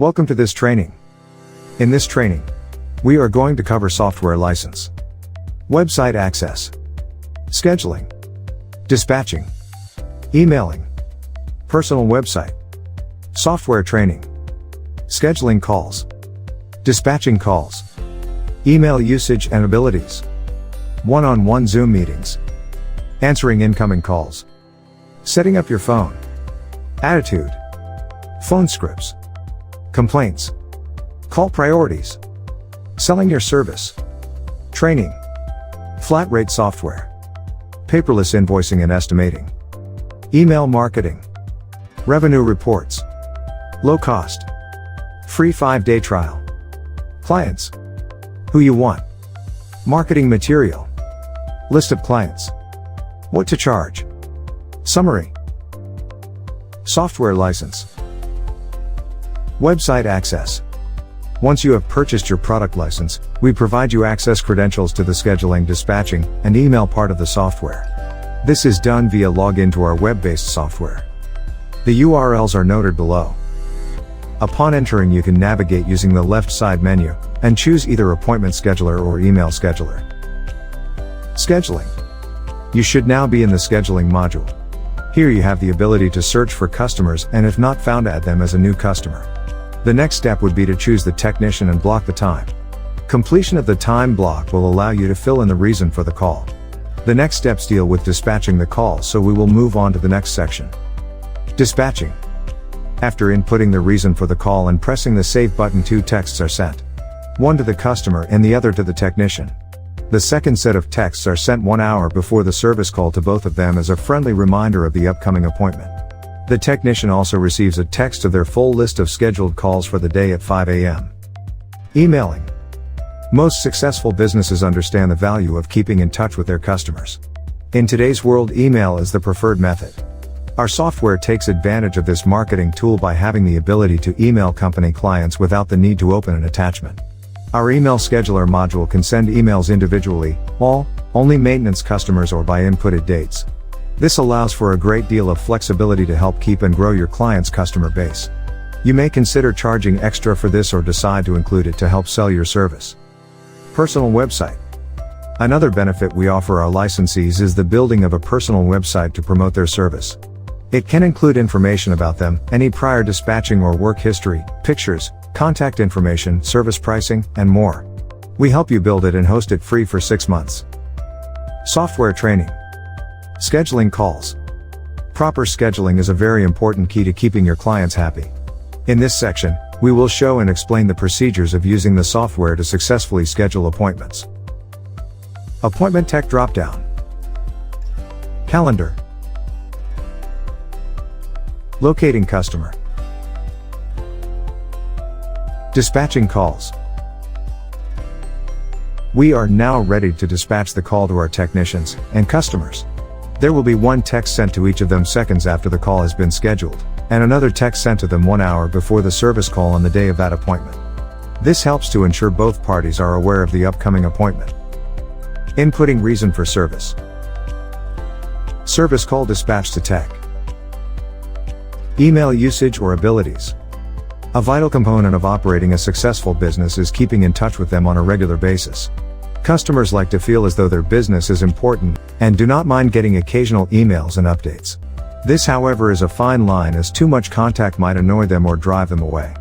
Welcome to this training. In this training, we are going to cover software license, website access, scheduling, dispatching, emailing, personal website, software training, scheduling calls, dispatching calls, email usage and abilities, one-on-one Zoom meetings, answering incoming calls, setting up your phone, attitude, phone scripts, complaints, call priorities, selling your service, training, flat rate software, paperless invoicing and estimating, email marketing, revenue reports, low cost, free 5-day trial, clients, who you want, marketing material, list of clients, what to charge, summary, software license, website access. Once you have purchased your product license, we provide you access credentials to the scheduling, dispatching, and email part of the software. This is done via login to our web-based software. The URLs are noted below. Upon entering, you can navigate using the left side menu, and choose either appointment scheduler or email scheduler. Scheduling. You should now be in the scheduling module. Here you have the ability to search for customers and if not found, add them as a new customer. The next step would be to choose the technician and block the time. Completion of the time block will allow you to fill in the reason for the call. The next steps deal with dispatching the call, so we will move on to the next section. Dispatching. After inputting the reason for the call and pressing the save button, 2 texts are sent. One to the customer and the other to the technician. The second set of texts are sent 1 hour before the service call to both of them as a friendly reminder of the upcoming appointment. The technician also receives a text of their full list of scheduled calls for the day at 5 a.m. Emailing. Most successful businesses understand the value of keeping in touch with their customers. In today's world, email is the preferred method. Our software takes advantage of this marketing tool by having the ability to email company clients without the need to open an attachment. Our email scheduler module can send emails individually, only maintenance customers, or by inputted dates. This allows for a great deal of flexibility to help keep and grow your client's customer base. You may consider charging extra for this or decide to include it to help sell your service. Personal website. Another benefit we offer our licensees is the building of a personal website to promote their service. It can include information about them, any prior dispatching or work history, pictures, contact information, service pricing, and more. We help you build it and host it free for 6 months. Software training. Scheduling calls. Proper scheduling is a very important key to keeping your clients happy. In this section, we will show and explain the procedures of using the software to successfully schedule appointments. Appointment Tech dropdown. Calendar. Locating customer. Dispatching calls. We are now ready to dispatch the call to our technicians and customers. There will be 1 text sent to each of them seconds after the call has been scheduled, and another text sent to them 1 hour before the service call on the day of that appointment. This helps to ensure both parties are aware of the upcoming appointment. Inputting reason for service. Service call dispatch to tech. Email usage or abilities. A vital component of operating a successful business is keeping in touch with them on a regular basis. Customers like to feel as though their business is important, and do not mind getting occasional emails and updates. This, however, is a fine line, as too much contact might annoy them or drive them away.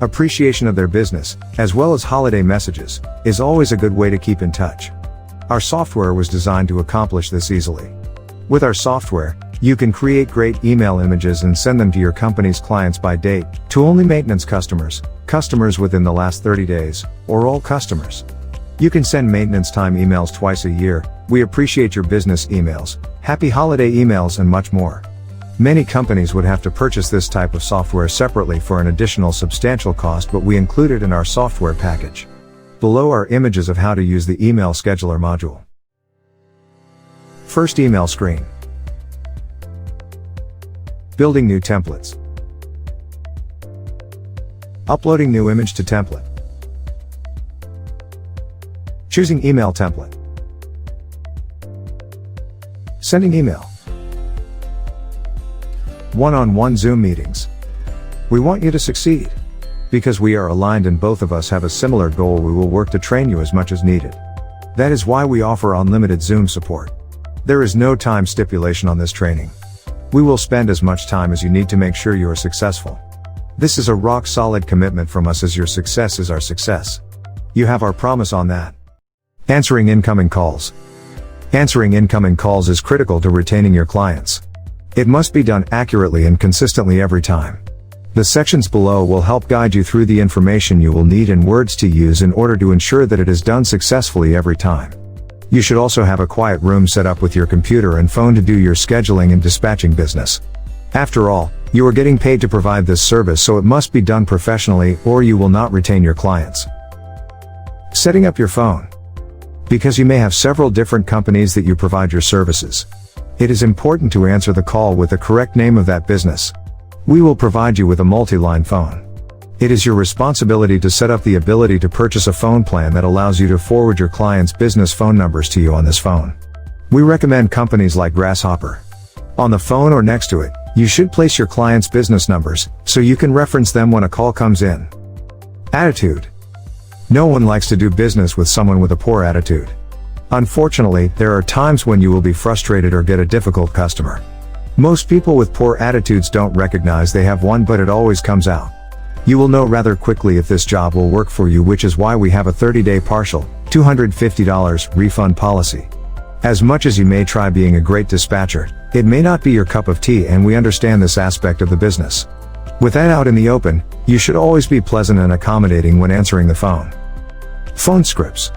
Appreciation of their business, as well as holiday messages, is always a good way to keep in touch. Our software was designed to accomplish this easily. With our software, you can create great email images and send them to your company's clients by date, to only maintenance customers, customers within the last 30 days, or all customers. You can send maintenance time emails twice a year, we appreciate your business emails, happy holiday emails, and much more. Many companies would have to purchase this type of software separately for an additional substantial cost, but we include it in our software package. Below are images of how to use the email scheduler module. First, email screen. Building new templates. Uploading new image to template. Choosing email template. Sending email. One-on-one Zoom meetings. We want you to succeed. Because we are aligned and both of us have a similar goal, we will work to train you as much as needed. That is why we offer unlimited Zoom support. There is no time stipulation on this training. We will spend as much time as you need to make sure you are successful. This is a rock-solid commitment from us, as your success is our success. You have our promise on that. Answering incoming calls. Answering incoming calls is critical to retaining your clients. It must be done accurately and consistently every time. The sections below will help guide you through the information you will need and words to use in order to ensure that it is done successfully every time. You should also have a quiet room set up with your computer and phone to do your scheduling and dispatching business. After all, you are getting paid to provide this service, so it must be done professionally or you will not retain your clients. Setting up your phone. Because you may have several different companies that you provide your services, it is important to answer the call with the correct name of that business. We will provide you with a multi-line phone. It is your responsibility to set up the ability to purchase a phone plan that allows you to forward your clients' business phone numbers to you on this phone. We recommend companies like Grasshopper. On the phone or next to it, you should place your clients' business numbers, so you can reference them when a call comes in. Attitude. No one likes to do business with someone with a poor attitude. Unfortunately, there are times when you will be frustrated or get a difficult customer. Most people with poor attitudes don't recognize they have one, but it always comes out. You will know rather quickly if this job will work for you, which is why we have a 30-day partial, $250 refund policy. As much as you may try being a great dispatcher, it may not be your cup of tea, and we understand this aspect of the business. With that out in the open, you should always be pleasant and accommodating when answering the phone. Phone scripts.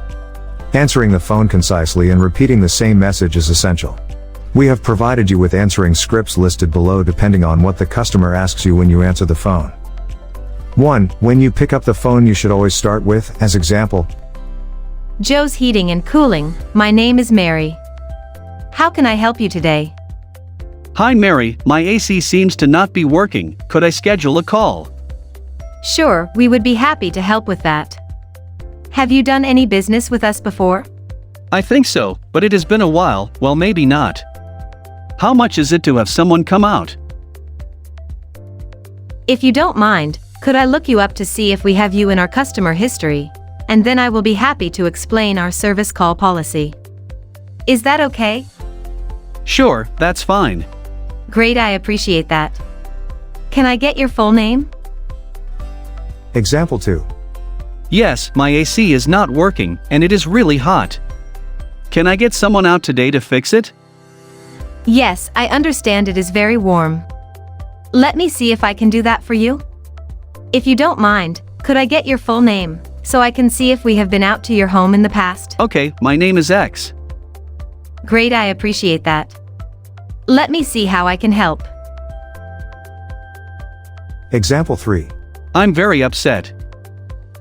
Answering the phone concisely and repeating the same message is essential. We have provided you with answering scripts listed below depending on what the customer asks you when you answer the phone. 1. When you pick up the phone, you should always start with, as example, Joe's Heating and Cooling, my name is Mary. How can I help you today? Hi Mary, my AC seems to not be working. Could I schedule a call? Sure, we would be happy to help with that. Have you done any business with us before? I think so, but it has been a while. Well, maybe not. How much is it to have someone come out? If you don't mind, could I look you up to see if we have you in our customer history, and then I will be happy to explain our service call policy. Is that okay? Sure, that's fine. Great, I appreciate that. Can I get your full name? Example 2. Yes, my AC is not working, and it is really hot. Can I get someone out today to fix it? Yes, I understand it is very warm. Let me see if I can do that for you. If you don't mind, could I get your full name, so I can see if we have been out to your home in the past? Okay, my name is X. Great, I appreciate that. Let me see how I can help. Example 3. I'm very upset.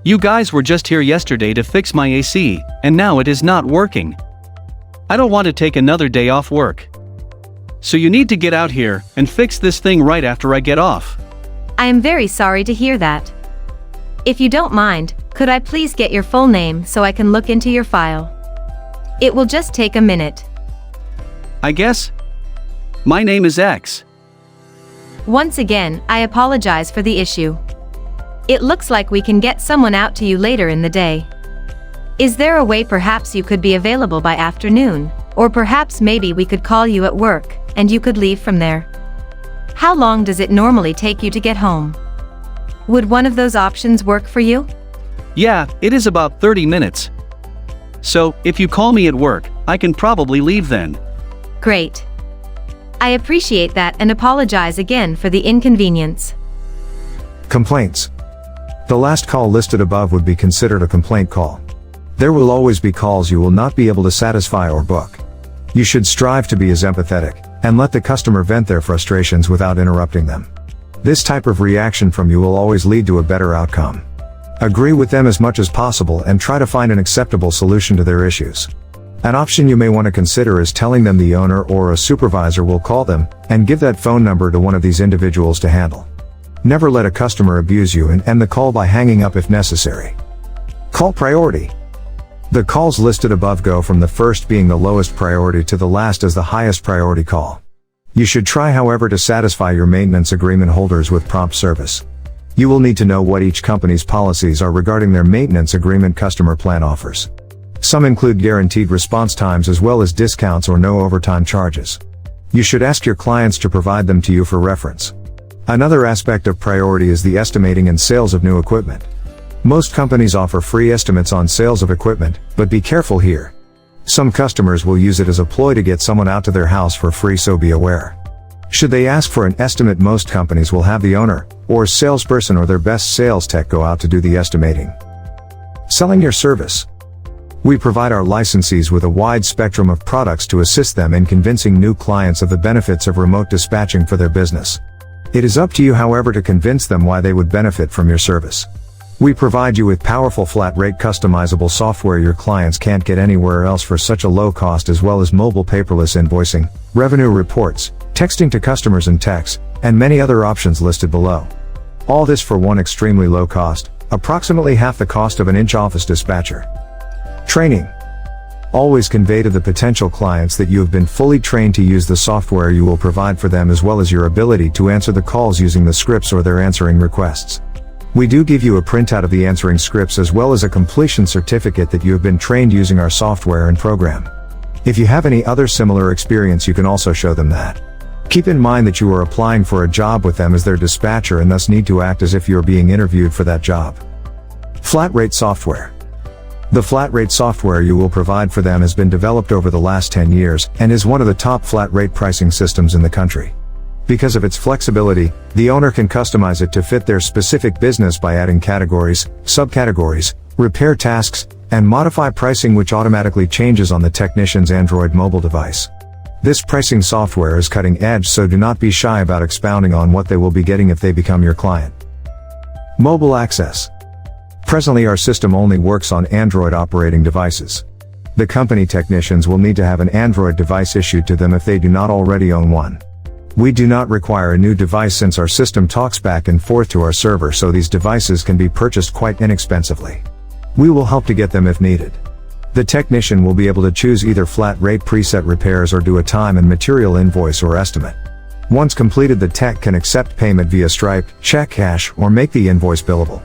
You guys were just here yesterday to fix my AC, and now it is not working. I don't want to take another day off work. So you need to get out here and fix this thing right after I get off. I am very sorry to hear that. If you don't mind, could I please get your full name so I can look into your file? It will just take a minute. I guess. My name is X. Once again, I apologize for the issue. It looks like we can get someone out to you later in the day. Is there a way perhaps you could be available by afternoon, or perhaps maybe we could call you at work, and you could leave from there? How long does it normally take you to get home? Would one of those options work for you? Yeah, it is about 30 minutes. So, if you call me at work, I can probably leave then. Great. I appreciate that and apologize again for the inconvenience. Complaints. The last call listed above would be considered a complaint call. There will always be calls you will not be able to satisfy or book. You should strive to be as empathetic, and let the customer vent their frustrations without interrupting them. This type of reaction from you will always lead to a better outcome. Agree with them as much as possible and try to find an acceptable solution to their issues. An option you may want to consider is telling them the owner or a supervisor will call them, and give that phone number to one of these individuals to handle. Never let a customer abuse you, and end the call by hanging up if necessary. Call priority. The calls listed above go from the first being the lowest priority to the last as the highest priority call. You should try, however, to satisfy your maintenance agreement holders with prompt service. You will need to know what each company's policies are regarding their maintenance agreement customer plan offers. Some include guaranteed response times as well as discounts or no overtime charges. You should ask your clients to provide them to you for reference. Another aspect of priority is the estimating and sales of new equipment. Most companies offer free estimates on sales of equipment, but be careful here. Some customers will use it as a ploy to get someone out to their house for free, so be aware. Should they ask for an estimate, most companies will have the owner, or salesperson, or their best sales tech go out to do the estimating. Selling your service. We provide our licensees with a wide spectrum of products to assist them in convincing new clients of the benefits of remote dispatching for their business. It is up to you, however, to convince them why they would benefit from your service. We provide you with powerful flat-rate customizable software your clients can't get anywhere else for such a low cost, as well as mobile paperless invoicing, revenue reports, texting to customers and texts, and many other options listed below. All this for one extremely low cost, approximately half the cost of an in-office dispatcher. Training. Always convey to the potential clients that you have been fully trained to use the software you will provide for them, as well as your ability to answer the calls using the scripts or their answering requests. We do give you a printout of the answering scripts as well as a completion certificate that you have been trained using our software and program. If you have any other similar experience, you can also show them that. Keep in mind that you are applying for a job with them as their dispatcher and thus need to act as if you are being interviewed for that job. Flat rate software. The flat rate software you will provide for them has been developed over the last 10 years and is one of the top flat rate pricing systems in the country. Because of its flexibility, the owner can customize it to fit their specific business by adding categories, subcategories, repair tasks, and modify pricing, which automatically changes on the technician's Android mobile device. This pricing software is cutting edge, so do not be shy about expounding on what they will be getting if they become your client. Mobile access. Presently our system only works on Android operating devices. The company technicians will need to have an Android device issued to them if they do not already own one. We do not require a new device since our system talks back and forth to our server, so these devices can be purchased quite inexpensively. We will help to get them if needed. The technician will be able to choose either flat rate preset repairs or do a time and material invoice or estimate. Once completed, the tech can accept payment via Stripe, check cash, or make the invoice billable.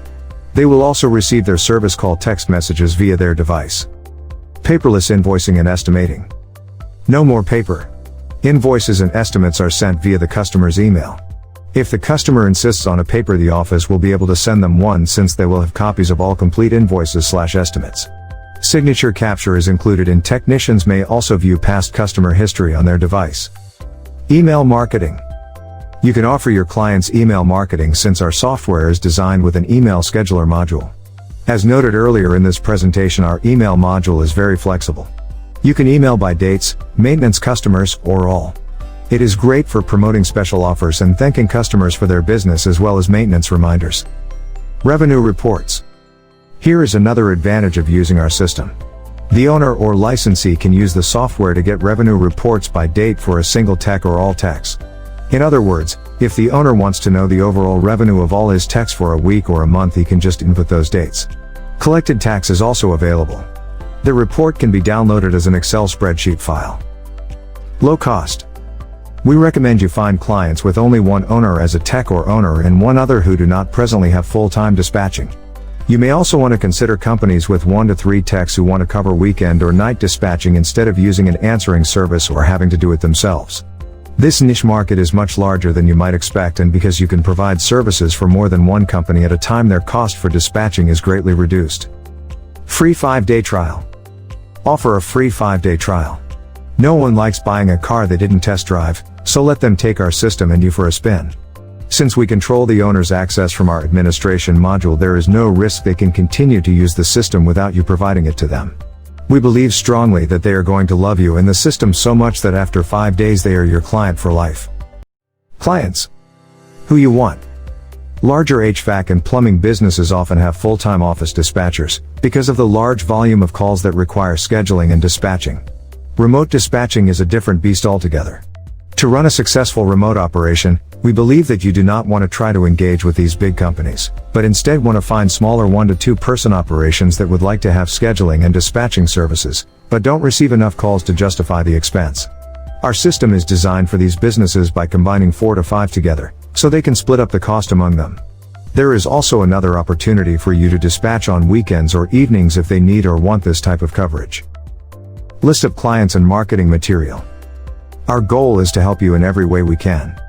They will also receive their service call text messages via their device. Paperless invoicing and estimating. No more paper. Invoices and estimates are sent via the customer's email. If the customer insists on a paper, the office will be able to send them one, since they will have copies of all complete invoices/estimates. Signature capture is included, and technicians may also view past customer history on their device. Email marketing. You can offer your clients email marketing since our software is designed with an email scheduler module. As noted earlier in this presentation, our email module is very flexible. You can email by dates, maintenance customers, or all. It is great for promoting special offers and thanking customers for their business, as well as maintenance reminders. Revenue reports. Here is another advantage of using our system. The owner or licensee can use the software to get revenue reports by date for a single tech or all techs. In other words, if the owner wants to know the overall revenue of all his techs for a week or a month, he can just input those dates. Collected tax is also available. The report can be downloaded as an Excel spreadsheet file. Low cost. We recommend you find clients with only one owner as a tech or owner and one other who do not presently have full-time dispatching. You may also want to consider companies with 1 to 3 techs who want to cover weekend or night dispatching instead of using an answering service or having to do it themselves. This niche market is much larger than you might expect, and because you can provide services for more than one company at a time, their cost for dispatching is greatly reduced. Free 5-day trial. Offer a free 5-day trial. No one likes buying a car they didn't test drive, so let them take our system and you for a spin. Since we control the owner's access from our administration module, there is no risk they can continue to use the system without you providing it to them. We believe strongly that they are going to love you and the system so much that after 5 days they are your client for life. Clients. Who you want. Larger HVAC and plumbing businesses often have full-time office dispatchers, because of the large volume of calls that require scheduling and dispatching. Remote dispatching is a different beast altogether. To run a successful remote operation, we believe that you do not want to try to engage with these big companies, but instead want to find smaller 1 to 2 person operations that would like to have scheduling and dispatching services, but don't receive enough calls to justify the expense. Our system is designed for these businesses by combining 4 to 5 together, so they can split up the cost among them. There is also another opportunity for you to dispatch on weekends or evenings if they need or want this type of coverage. List of clients and marketing material. Our goal is to help you in every way we can.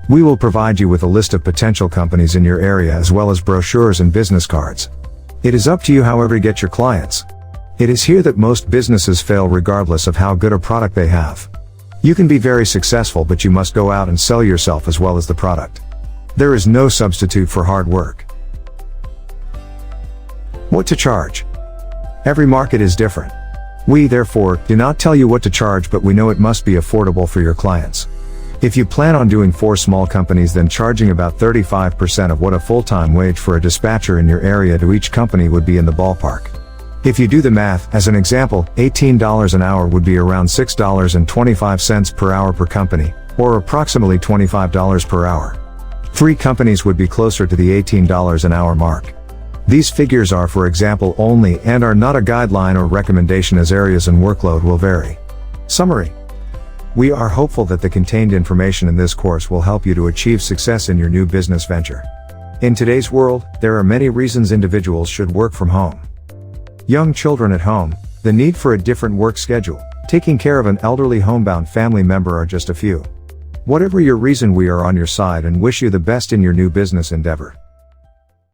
We will provide you with a list of potential companies in your area as well as brochures and business cards. It is up to you however to get your clients. It is here that most businesses fail regardless of how good a product they have. You can be very successful, but you must go out and sell yourself as well as the product. There is no substitute for hard work. What to charge? Every market is different. We, therefore, do not tell you what to charge, but we know it must be affordable for your clients. If you plan on doing 4 small companies, then charging about 35% of what a full-time wage for a dispatcher in your area to each company would be in the ballpark. If you do the math, as an example, $18 an hour would be around $6.25 per hour per company, or approximately $25 per hour. 3 companies would be closer to the $18 an hour mark. These figures are for example only and are not a guideline or recommendation, as areas and workload will vary. Summary. We are hopeful that the contained information in this course will help you to achieve success in your new business venture. In today's world, there are many reasons individuals should work from home. Young children at home, the need for a different work schedule, taking care of an elderly homebound family member are just a few. Whatever your reason, we are on your side and wish you the best in your new business endeavor.